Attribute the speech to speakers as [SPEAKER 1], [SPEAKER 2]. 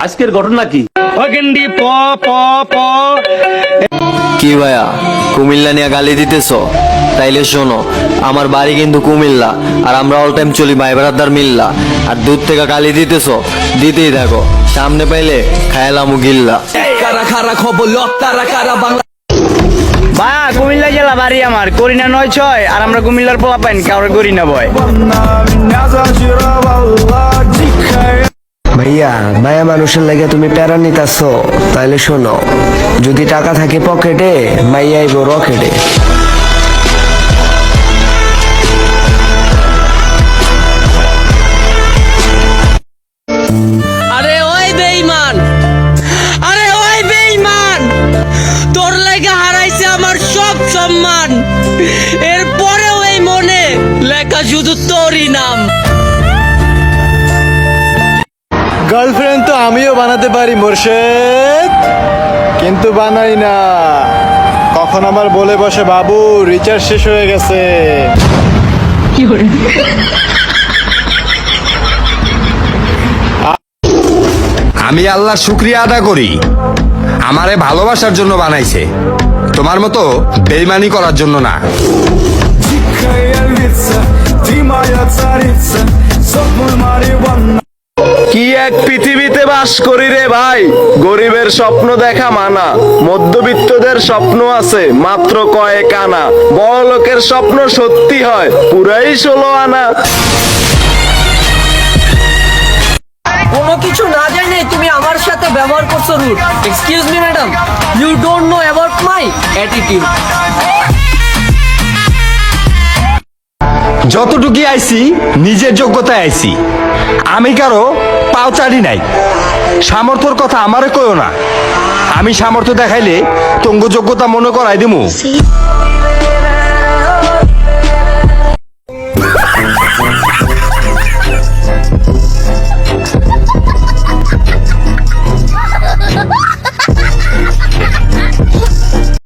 [SPEAKER 1] আজকের ঘটনা কি?
[SPEAKER 2] কি ভাইয়া কুমিল্লা নিয়ে গালি দিতেছ? তাইলে শোনো, আমার বাড়ি কিন্তু কুমিল্লা, আর আমরা অল টাইম চলি ভাই ব্রাদার মিল্লা। আর দূর থেকে গালি দিতেছ, দিতেই থাকো, সামনে পাইলে খায়ালামু গিল্লা।
[SPEAKER 3] ভাইয়া কুমিল্লা জেলা বাড়ি আমার, করি না 9-6, আর আমরা কুমিল্লার পোলা পাইন কাউরে করি না ভয়।
[SPEAKER 4] ভাইয়া মায়া মানুষের লাগে তুমি প্যারা নিতাছো, তাইলে শোনো, যদি টাকা থাকে পকেটে, মাইয়া আইব রকেটে।
[SPEAKER 5] আরে ওই বেঈমান, আরে ওই বেঈমান, তোর লাগা হারাইছে আমার সব সম্মান, এরপরেও এই মনে লেখা শুধু তোরই নাম।
[SPEAKER 6] গার্লফ্রেন্ড তো আমিও বানাতে পারি মোর্শেদ, কিন্তু বানাই না। কখন আমার বলে বসে বাবু রিচার্জ শেষ হয়ে গেছে।
[SPEAKER 7] আমি আল্লাহর শুকরিয়া আদা করি, আমারে ভালোবাসার জন্য বানাইছে, তোমার মতো বেইমানি করার জন্য না।
[SPEAKER 3] কি এক পৃথিবীতে বাস করি রে ভাই, গরিবের স্বপ্ন দেখা মানা, মধ্যবিত্তদের স্বপ্ন আছে মাত্র কয়েক আনা, বড় লোকের স্বপ্ন সত্যি হয় পুরাই 16 আনা।
[SPEAKER 5] কোনো কিছু না জানে তুমি আমার সাথে ব্যবহার করছো rude. Excuse me madam, you don't know about my attitude.
[SPEAKER 7] যতটুকু আইছি নিজের যোগ্যতায় আইছি, আমি কারো পাওচারি নাই। সামর্থ্যর কথা আমারে কইও না, আমি সামর্থ্য দেখাইলে তঙ্গ যোগ্যতা মনে করাই দিমু।